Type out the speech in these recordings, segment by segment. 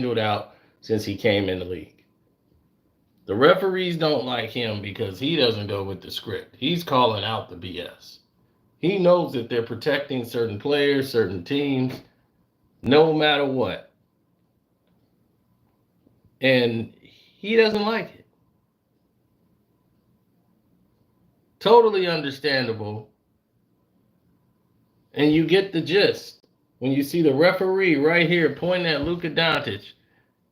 singled out since he came in the league. The referees don't like him because he doesn't go with the script. He's calling out the BS. He knows that they're protecting certain players, certain teams, no matter what. And he doesn't like it. Totally understandable. And you get the gist when you see the referee right here pointing at Luka Doncic,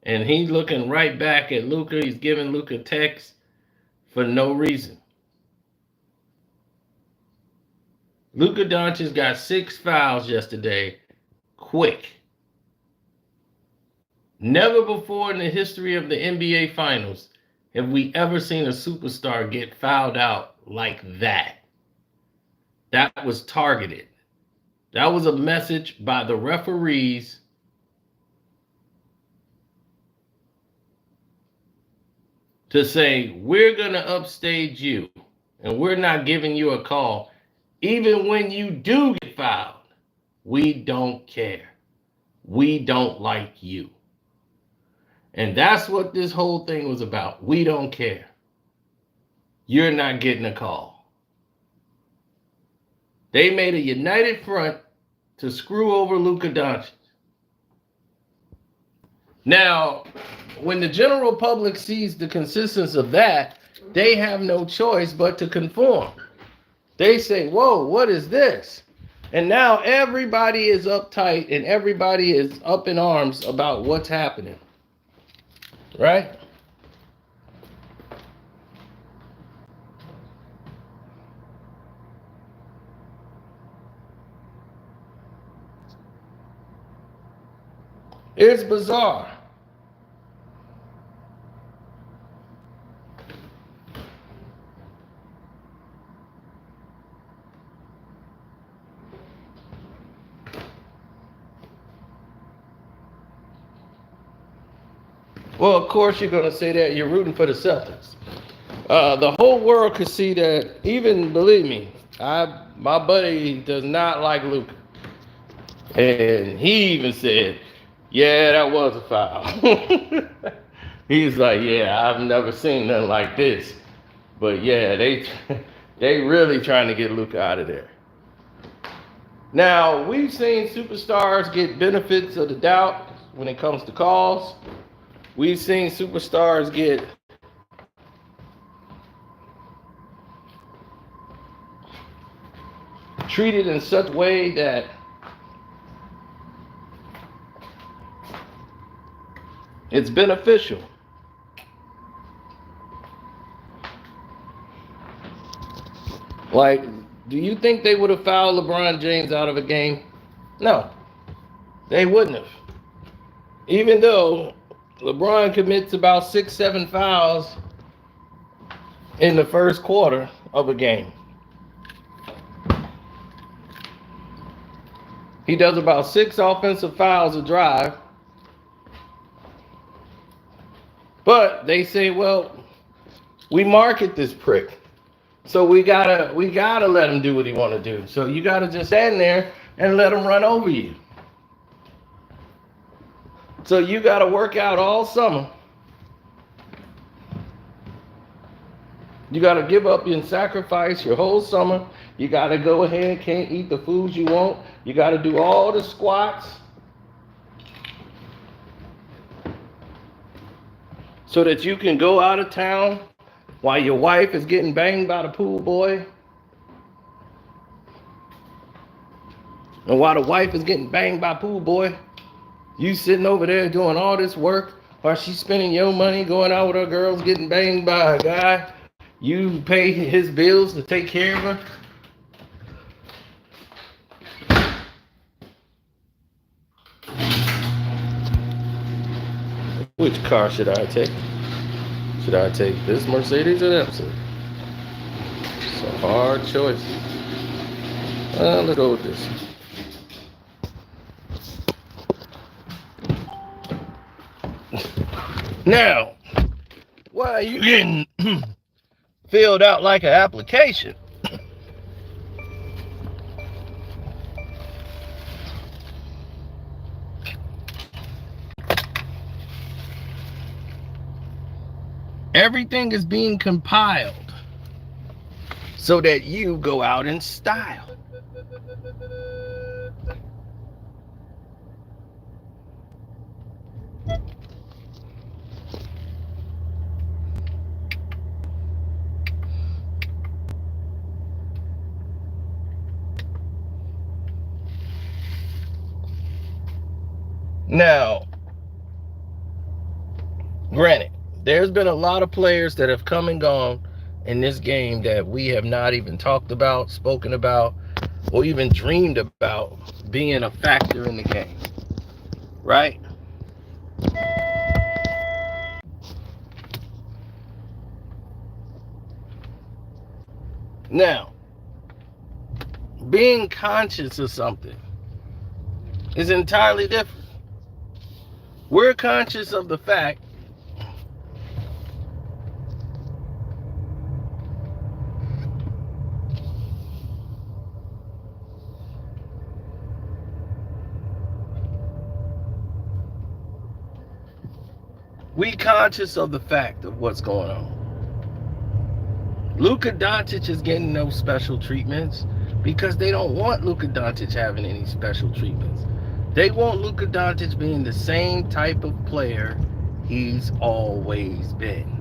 and he's looking right back at Luka. He's giving Luka text for no reason. Luka Doncic got 6 fouls yesterday, quick. Never before in the history of the NBA Finals have we ever seen a superstar get fouled out like that. That was targeted. That was a message by the referees to say, we're going to upstage you and we're not giving you a call. Even when you do get fouled, we don't care. We don't like you. And that's what this whole thing was about. We don't care. You're not getting a call. They made a united front to screw over Luka Doncic. Now, when the general public sees the consistency of that, they have no choice but to conform. They say, whoa, what is this? And now everybody is uptight and everybody is up in arms about what's happening. Right? It's bizarre. Well, of course you're going to say that you're rooting for the Celtics. The whole world could see that. Even, believe me, my buddy does not like Luka. And he even said, yeah, that was a foul. He's like, yeah, I've never seen nothing like this. But yeah, they really trying to get Luka out of there. Now, we've seen superstars get benefits of the doubt when it comes to calls. We've seen superstars get treated in such a way that it's beneficial. Like, do you think they would have fouled LeBron James out of a game? No, they wouldn't have. Even though LeBron commits about 6-7 fouls in the first quarter of a game. He does about 6 offensive fouls a drive. But they say, well, we market this prick. So we gotta let him do what he wanna do. So you gotta just stand there and let him run over you. So you gotta work out all summer. You gotta give up and sacrifice your whole summer. You gotta go ahead, can't eat the foods you want. You gotta do all the squats. So that you can go out of town while your wife is getting banged by the pool boy. And while the wife is getting banged by pool boy, you sitting over there doing all this work while she's spending your money going out with her girls getting banged by a guy. You pay his bills to take care of her. Which car should I take? Should I take this Mercedes or that Mercedes? It's a hard choice. Let's go with this. Now, why are you getting filled out like an application? Everything is being compiled so that you go out in style. Now, granted, there's been a lot of players that have come and gone in this game that we have not even talked about, spoken about, or even dreamed about being a factor in the game. Right? Now, being conscious of something is entirely different. We're conscious of the fact of what's going on. Luka Doncic is getting no special treatments because they don't want Luka Doncic having any special treatments. They want Luka Doncic being the same type of player he's always been.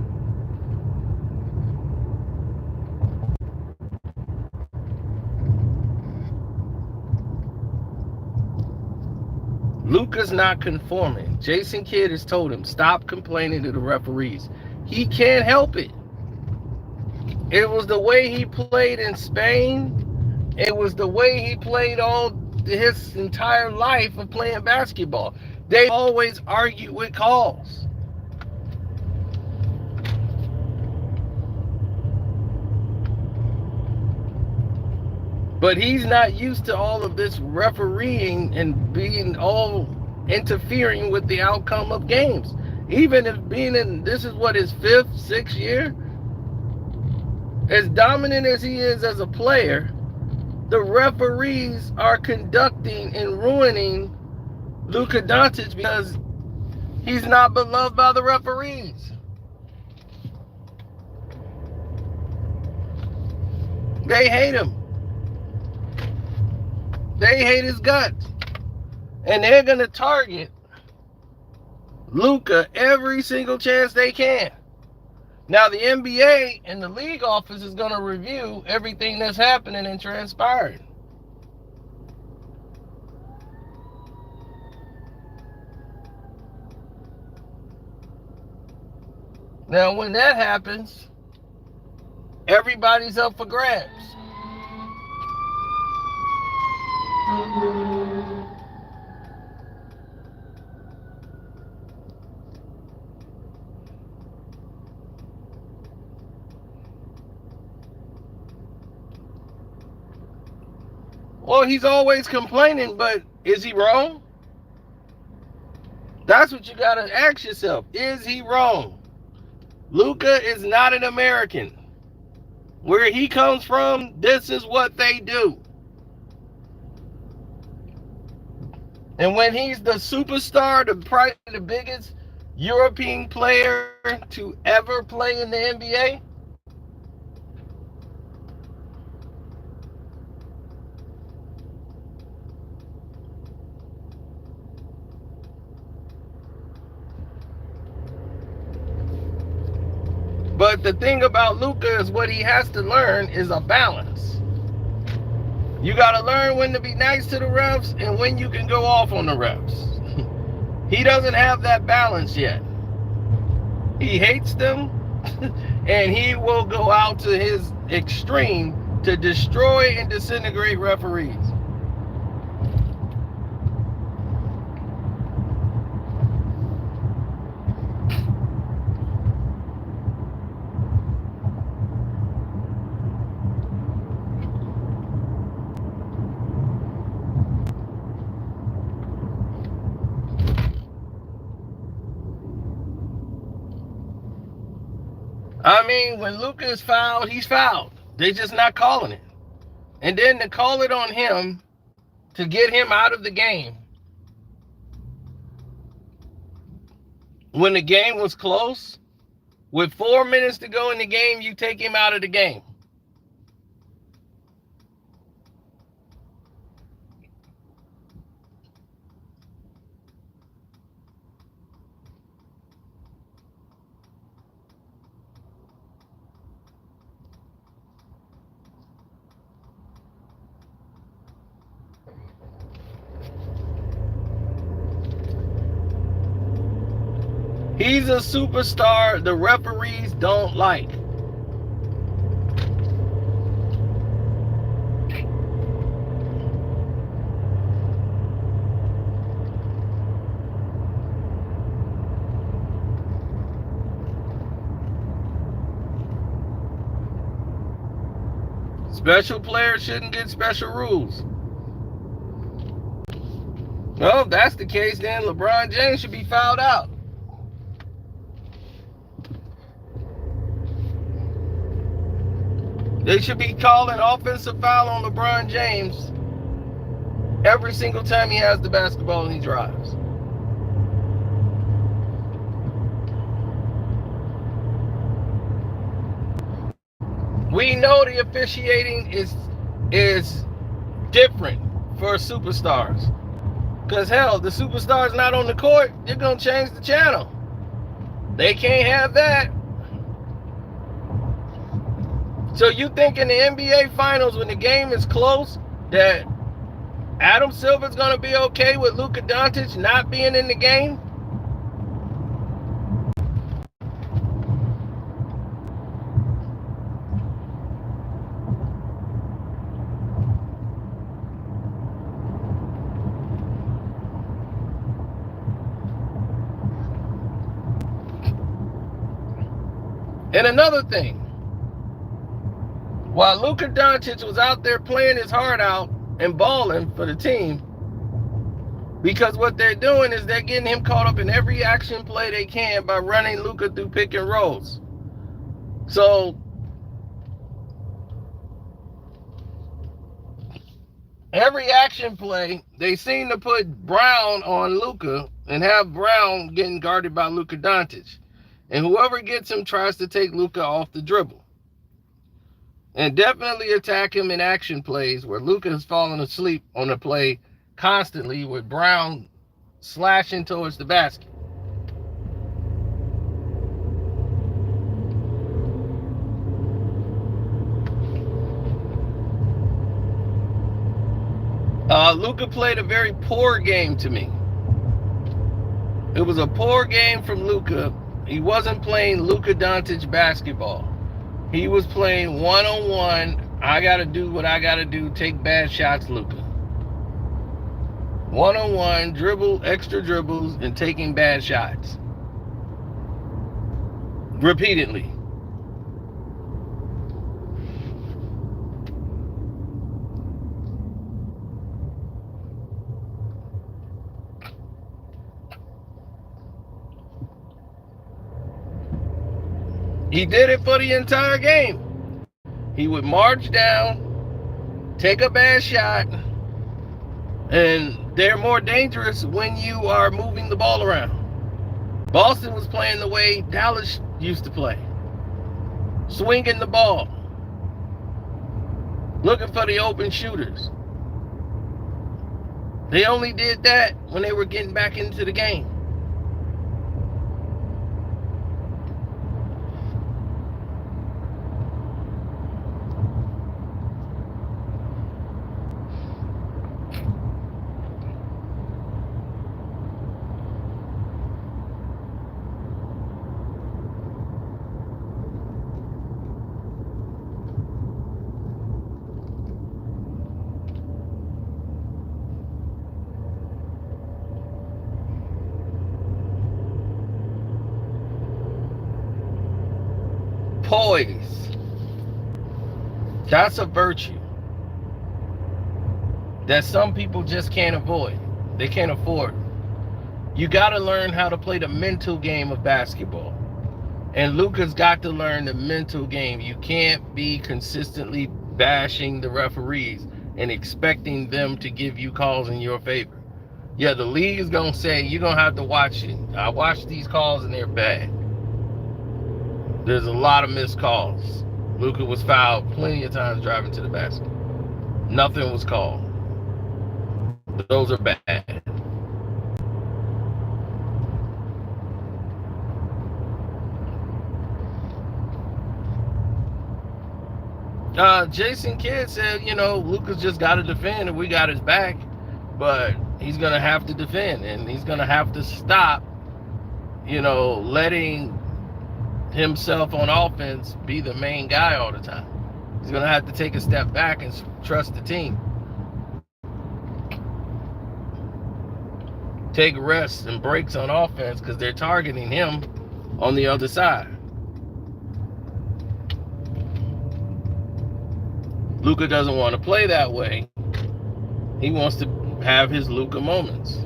Luka's not conforming. Jason Kidd has told him, stop complaining to the referees. He can't help it. It was the way he played in Spain. It was the way he played all his entire life of playing basketball. They always argue with calls. But he's not used to all of this refereeing and being all interfering with the outcome of games. Even if being in, this is what, his 5th, 6th year? As dominant as he is as a player, the referees are conducting and ruining Luka Doncic because he's not beloved by the referees. They hate him. They hate his guts. And they're going to target Luka every single chance they can. Now, the NBA and the league office is going to review everything that's happening and transpiring. Now, when that happens, everybody's up for grabs. Well, he's always complaining, but is he wrong? That's what you got to ask yourself. Is he wrong? Luka is not an American. Where he comes from, this is what they do. And when he's the superstar, probably the biggest European player to ever play in the NBA, but the thing about Luka is what he has to learn is a balance. You got to learn when to be nice to the refs and when you can go off on the refs. He doesn't have that balance yet. He hates them, and he will go out to his extreme to destroy and disintegrate referees. I mean, when Luka is fouled, he's fouled. They're just not calling it. And then to call it on him to get him out of the game when the game was close, With 4 minutes to go in the game, you take him out of the game. He's a superstar the referees don't like. Special players shouldn't get special rules. Well, if that's the case, then LeBron James should be fouled out. They should be calling offensive foul on LeBron James every single time he has the basketball and he drives. We know the officiating is different for superstars. Because hell, the superstar's not on the court, they're going to change the channel. They can't have that. So you think in the NBA Finals, when the game is close, that Adam Silver's going to be okay with Luka Doncic not being in the game? And another thing, while Luka Doncic was out there playing his heart out and balling for the team, because what they're doing is they're getting him caught up in every action play they can by running Luka through pick and rolls. So every action play, they seem to put Brown on Luka and have Brown getting guarded by Luka Doncic. And whoever gets him tries to take Luka off the dribble. And definitely attack him in action plays where Luka has fallen asleep on the play constantly with Brown slashing towards the basket. Luka played a very poor game to me. It was a poor game from Luka. He wasn't playing Luka Doncic basketball. He was playing one-on-one. I got to do what I got to do. Take bad shots, Luka. One-on-one, dribble, extra dribbles, and taking bad shots. Repeatedly. He did it for the entire game. He would march down, take a bad shot, and they're more dangerous when you are moving the ball around. Boston was playing the way Dallas used to play. Swinging the ball. Looking for the open shooters. They only did that when they were getting back into the game. Poise. That's a virtue that some people just can't avoid. They can't afford. You got to learn how to play the mental game of basketball. And Luka's got to learn the mental game. You can't be consistently bashing the referees and expecting them to give you calls in your favor. Yeah, the league is going to say, you're going to have to watch it. I watched these calls and they're bad. There's a lot of missed calls. Luka was fouled plenty of times driving to the basket. Nothing was called. Those are bad. Jason Kidd said, Luka's just got to defend and we got his back, but he's going to have to defend and he's going to have to stop, letting himself on offense be the main guy all the time. He's going to have to take a step back and trust the team. Take rests and breaks on offense because they're targeting him on the other side. Luka doesn't want to play that way. He wants to have his Luka moments.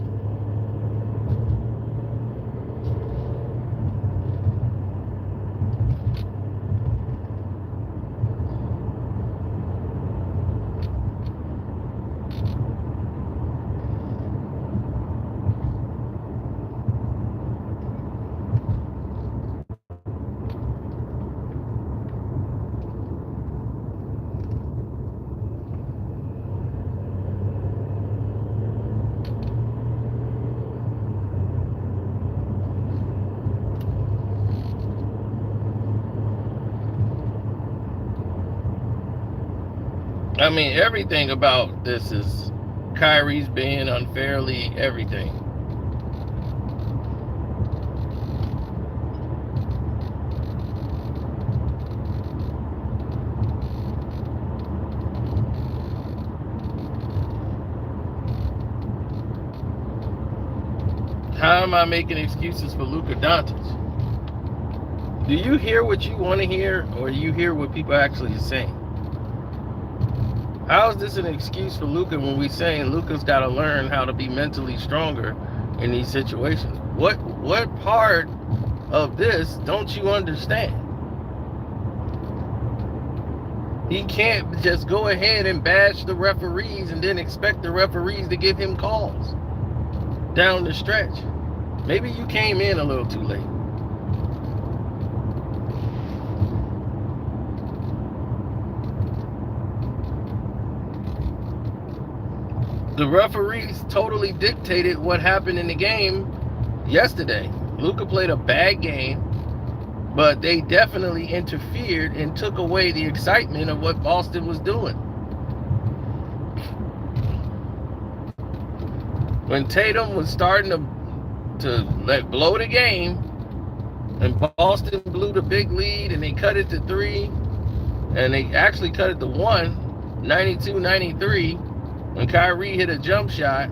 I mean, everything about this is Kyrie's being unfairly everything. How am I making excuses for Luka Doncic? Do you hear what you want to hear, or do you hear what people actually are saying? How is this an excuse for Luka when we're saying Luka's got to learn how to be mentally stronger in these situations? What part of this don't you understand? He can't just go ahead and bash the referees and then expect the referees to give him calls down the stretch. Maybe you came in a little too late. The referees totally dictated what happened in the game yesterday. Luka played a bad game, but they definitely interfered and took away the excitement of what Boston was doing. When Tatum was starting to blow the game, and Boston blew the big lead, and they cut it to 3, and they actually cut it to 1, 92-93. When Kyrie hit a jump shot,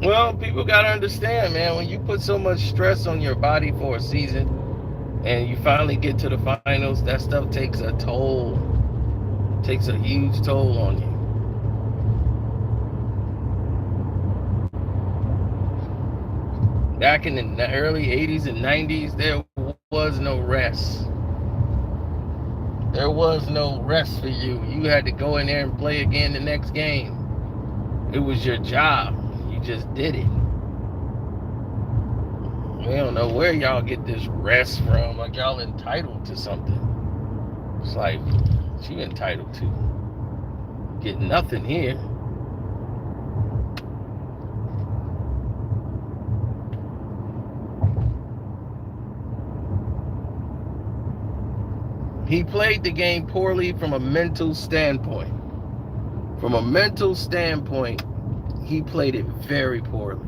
well, people got to understand, man, when you put so much stress on your body for a season and you finally get to the finals, that stuff takes a toll, takes a huge toll on you. Back in the early 80s and 90s, there was no rest. There was no rest for you. You had to go in there and play again the next game. It was your job. You just did it. We don't know where y'all get this rest from. Like y'all entitled to something. It's like, what you entitled to? Get nothing here. He played the game poorly from a mental standpoint. From a mental standpoint, he played it very poorly.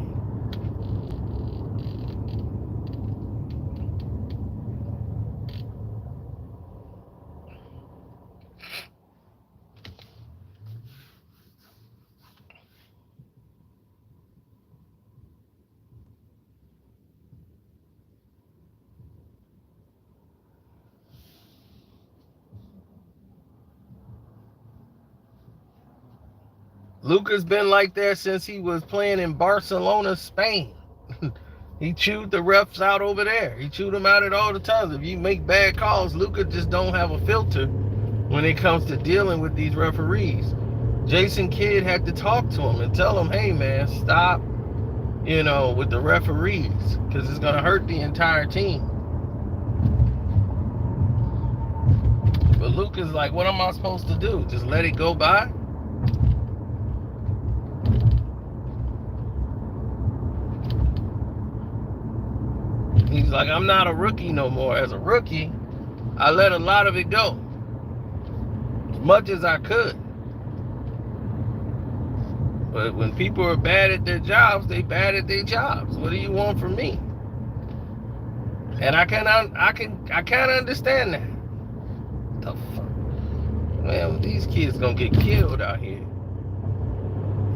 Luka's been like that since he was playing in Barcelona, Spain. He chewed the refs out over there. He chewed them out at all the times. If you make bad calls, Luka just don't have a filter when it comes to dealing with these referees. Jason Kidd had to talk to him and tell him, hey man, stop, with the referees, because it's going to hurt the entire team. But Luka's like, what am I supposed to do? Just let it go by? He's like, I'm not a rookie no more. As a rookie, I let a lot of it go. As much as I could. But when people are bad at their jobs, they bad at their jobs. What do you want from me? And I can't understand that. What the fuck? Man, these kids gonna get killed out here.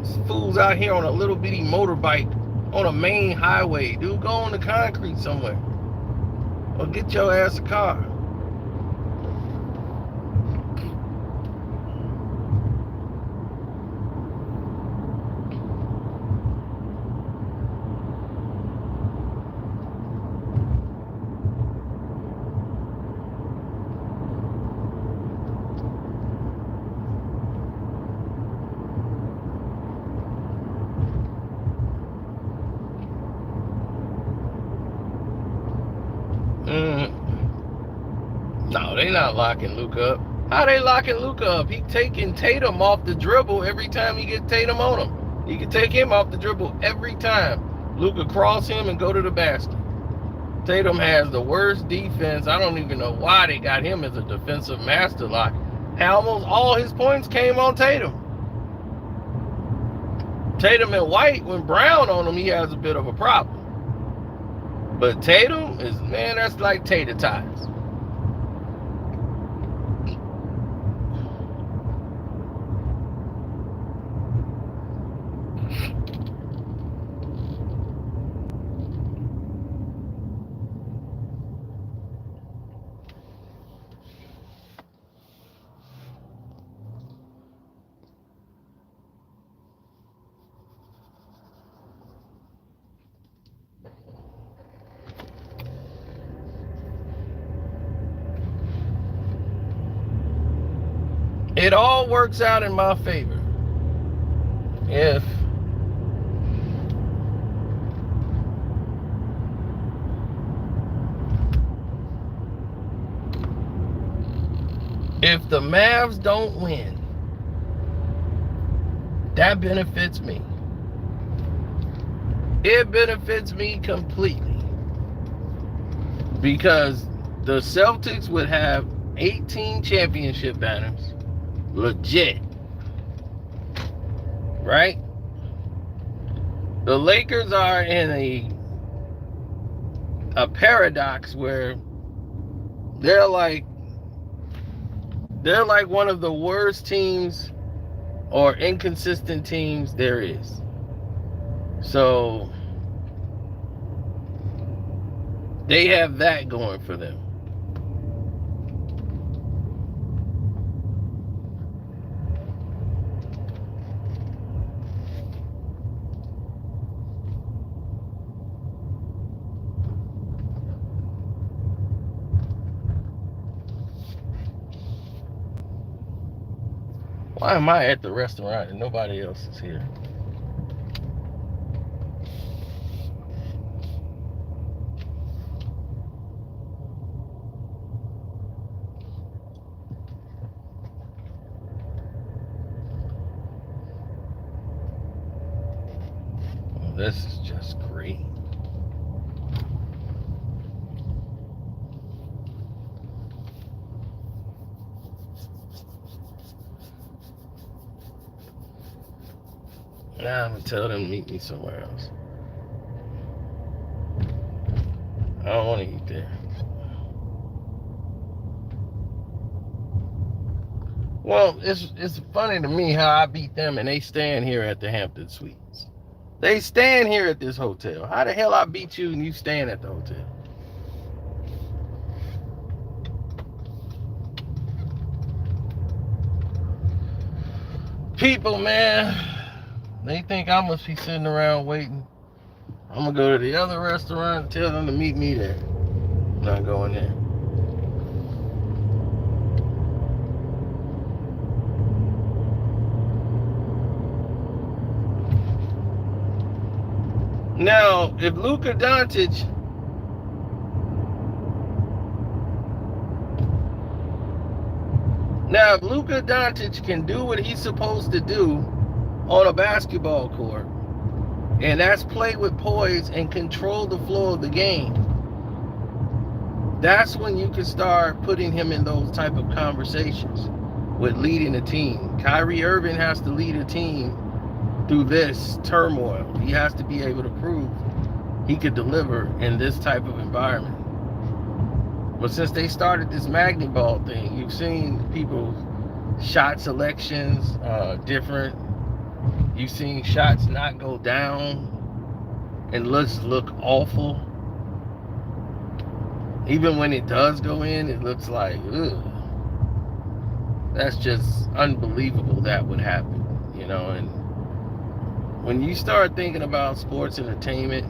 These fools out here on a little bitty motorbike on a main highway. Dude, go on the concrete somewhere. Or get your ass a car. No, they not locking Luka up. How they locking Luka up? He taking Tatum off the dribble every time he get Tatum on him. He can take him off the dribble every time. Luka cross him and go to the basket. Tatum has the worst defense. I don't even know why they got him as a defensive master lock. Almost all his points came on Tatum. Tatum and White, when Brown on him, he has a bit of a problem. But Tatum is, man, that's like tater tots. It all works out in my favor if the Mavs don't win. That benefits me. It benefits me completely. Because the Celtics would have 18 championship banners. Legit. Right? The Lakers are in a paradox where they're like one of the worst teams or inconsistent teams there is. So they have that going for them. Why am I at the restaurant and nobody else is here? Well, this is just great. Now I'm going to tell them to meet me somewhere else. I don't want to eat there. Well, it's funny to me how I beat them and they stand here at the Hampton Suites. They stand here at this hotel. How the hell I beat you and you stand at the hotel? People, man. They think I must be sitting around waiting. I'm gonna go to the other restaurant and tell them to meet me there. I'm not going there. Now, if Luka Doncic can do what he's supposed to do on a basketball court, and that's play with poise and control the flow of the game, that's when you can start putting him in those type of conversations with leading a team. Kyrie Irving has to lead a team through this turmoil. He has to be able to prove he could deliver in this type of environment. But since they started this magnet ball thing, you've seen people's shot selections different. You've seen shots not go down and look awful. Even when it does go in, it looks like, ugh. That's just unbelievable that would happen, you know. And when you start thinking about sports entertainment,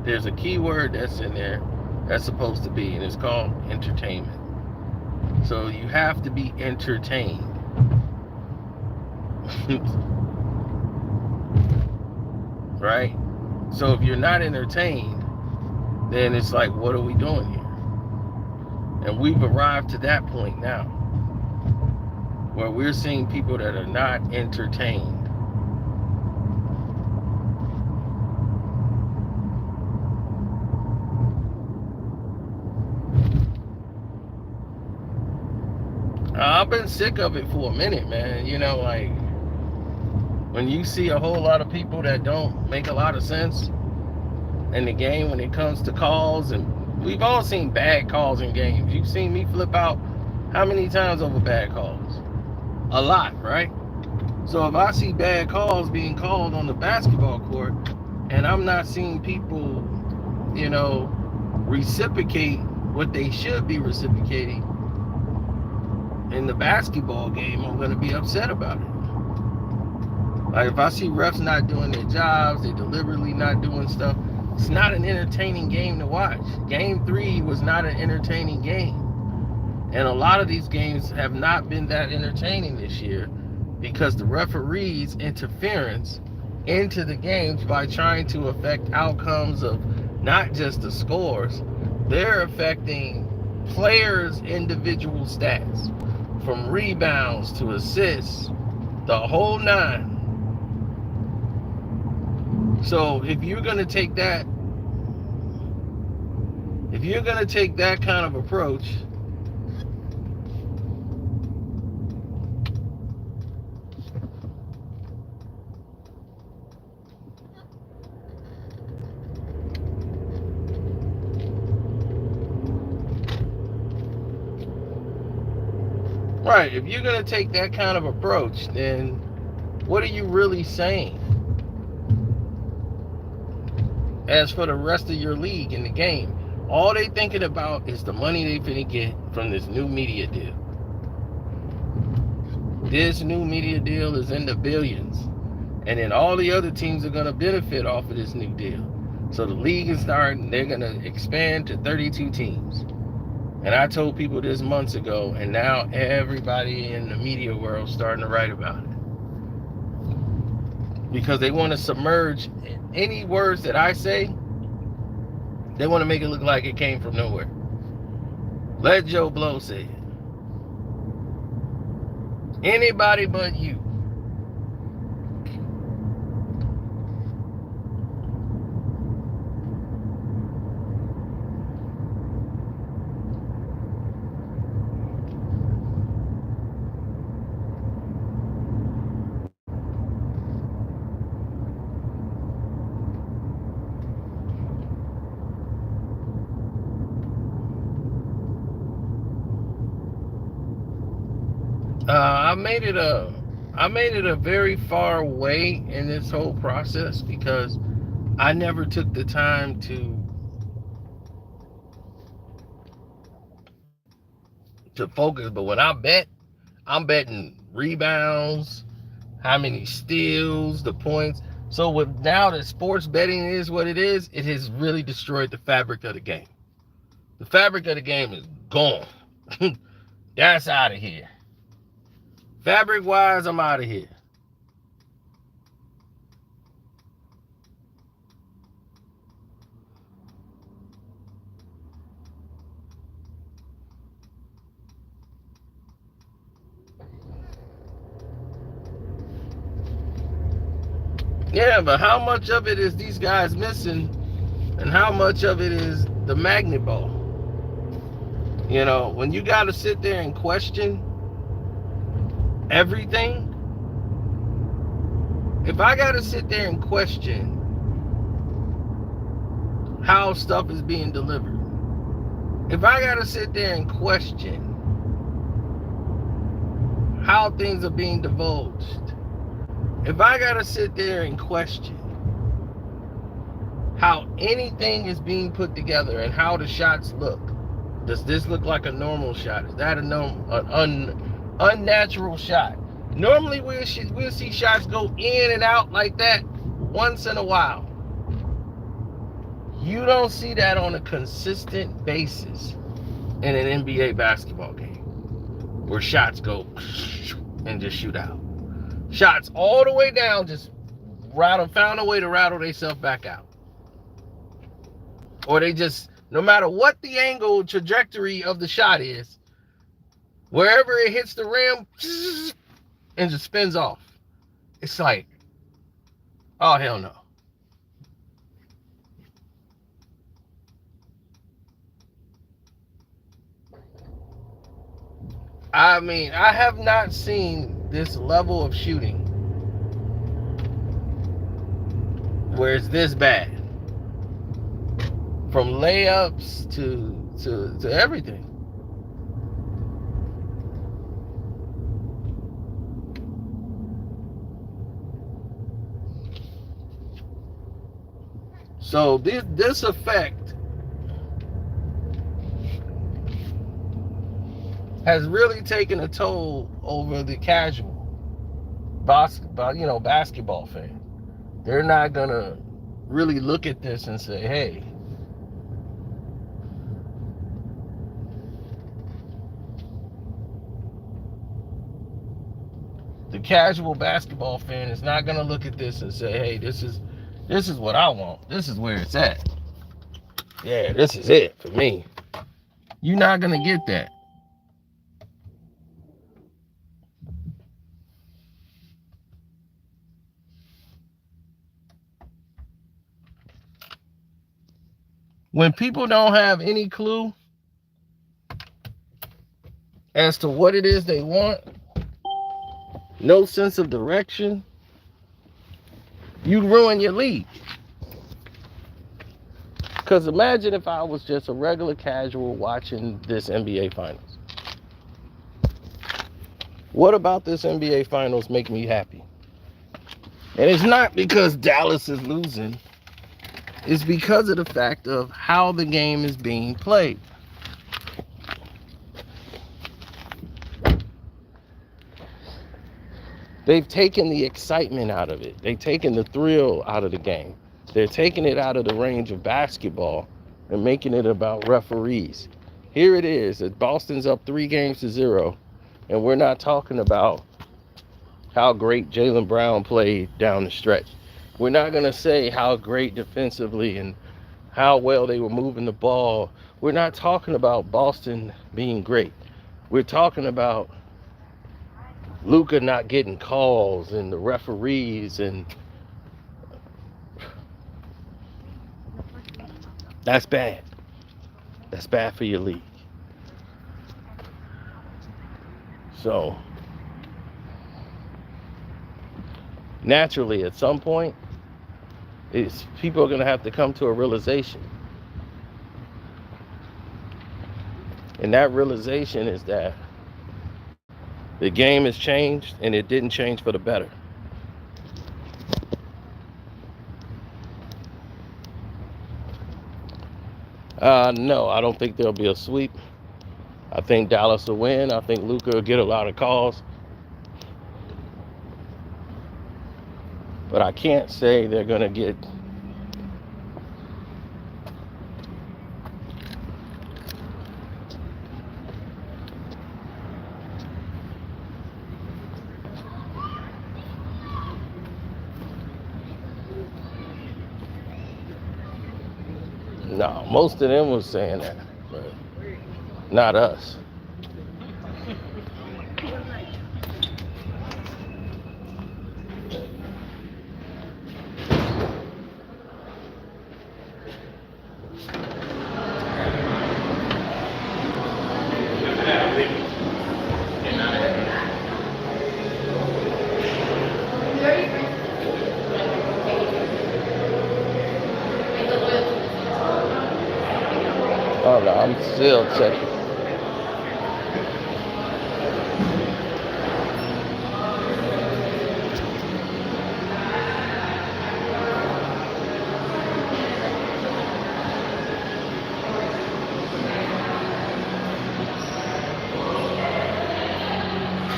there's a key word that's in there that's supposed to be, and it's called entertainment. So you have to be entertained. Right? So if you're not entertained, then it's like, what are we doing here? And we've arrived to that point now, where we're seeing people that are not entertained. I've been sick of it for a minute, man. You know, like, when you see a whole lot of people that don't make a lot of sense in the game when it comes to calls, and we've all seen bad calls in games. You've seen me flip out how many times over bad calls? A lot, right? So if I see bad calls being called on the basketball court, and I'm not seeing people, you know, reciprocate what they should be reciprocating in the basketball game, I'm going to be upset about it. Like, if I see refs not doing their jobs, they deliberately not doing stuff, it's not an entertaining game to watch. Game 3 was not an entertaining game. And a lot of these games have not been that entertaining this year because the referees' interference into the games by trying to affect outcomes of not just the scores, they're affecting players' individual stats, from rebounds to assists, the whole nine. So if you're going to take that kind of approach, right, if you're going to take that kind of approach, then what are you really saying? As for the rest of your league in the game, all they thinking about is the money they finna get from this new media deal. This new media deal is in the billions. And then all the other teams are gonna benefit off of this new deal. So the league is starting, they're gonna expand to 32 teams. And I told people this months ago, and now everybody in the media world is starting to write about it. Because they want to submerge any words that I say, they want to make it look like it came from nowhere. Let Joe Blow say it. Anybody but you. I made it a very far way in this whole process because I never took the time to focus. But when I bet, I'm betting rebounds, how many steals, the points. So with now that sports betting is what it is, it has really destroyed the fabric of the game. The fabric of the game is gone. That's out of here. Fabric wise, I'm out of here. Yeah, but how much of it is these guys missing, and how much of it is the magnet ball? You know, when you got to sit there and question everything, if I got to sit there and question how stuff is being delivered, if I got to sit there and question how things are being divulged, if I got to sit there and question how anything is being put together and how the shots look, does this look like a normal shot? Is that an unnatural shot? Normally we'll see shots go in and out like that once in a while. You don't see that on a consistent basis in an NBA basketball game where shots go and just shoot out. Shots all the way down, just found a way to rattle themselves back out. Or they just, no matter what the angle trajectory of the shot is, wherever it hits the rim and just spins off. It's like, oh, hell no. I mean, I have not seen this level of shooting where it's this bad. From layups to everything. So this effect has really taken a toll over the casual basketball fan. They're not gonna really look at this and say, hey, the casual basketball fan is not gonna look at this and say, hey, this is what I want. This is where it's at. Yeah, this is it for me. You're not gonna get that. When people don't have any clue as to what it is they want, no sense of direction, you ruin your league. Because imagine if I was just a regular casual watching this NBA Finals. What about this NBA Finals make me happy? And it's not because Dallas is losing. It's because of the fact of how the game is being played. They've taken the excitement out of it. They've taken the thrill out of the game. They're taking it out of the range of basketball and making it about referees. Here it is. Boston's up 3-0, and we're not talking about how great Jaylen Brown played down the stretch. We're not going to say how great defensively and how well they were moving the ball. We're not talking about Boston being great. We're talking about Luka not getting calls and the referees, and that's bad. That's bad for your league. So, naturally, at some point, people are going to have to come to a realization. And that realization is that the game has changed, and it didn't change for the better. No, I don't think there'll be a sweep. I think Dallas will win. I think Luka will get a lot of calls. but I can't say they're going to get. No, most of them was saying that, but not us. Oh no, I'm still checking.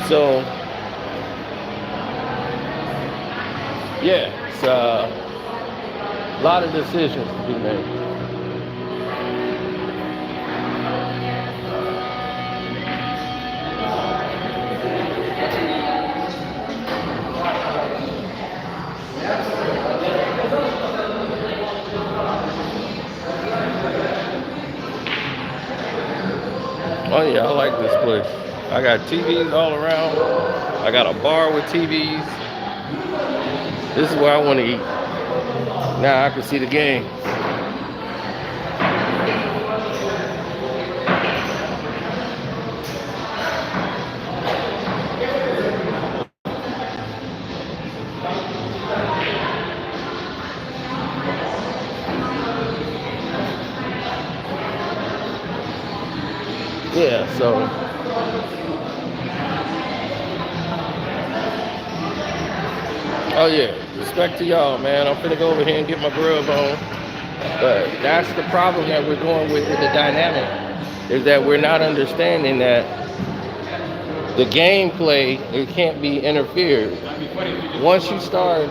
So, yeah, it's a lot of decisions to be made. Oh yeah, I like this place. I got TVs all around. I got a bar with TVs. This is where I want to eat. Now I can see the game. Yeah, so oh yeah, respect to y'all, man. I'm finna go over here and get my grub on. But that's the problem that we're going with the dynamic, is that we're not understanding that the gameplay, it can't be interfered. Once you start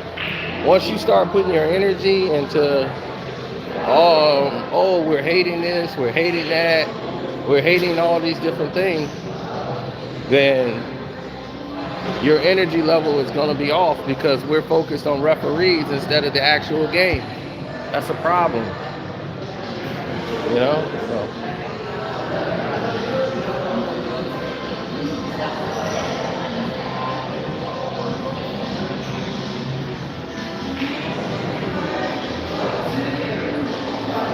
putting your energy into we're hating this, we're hating that, we're hating all these different things, then your energy level is going to be off because we're focused on referees instead of the actual game. That's a problem, you know? So.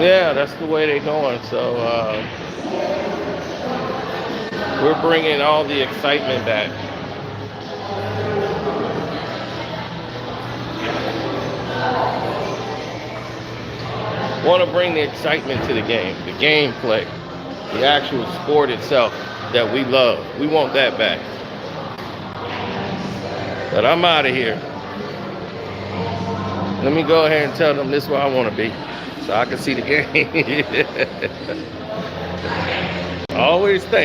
Yeah, that's the way they're going. So we're bringing all the excitement back. Want to bring the excitement to the game, the gameplay, the actual sport itself that we love. We want that back. But I'm out of here. Let me go ahead and tell them this is where I want to be, so I can see the game. Always think.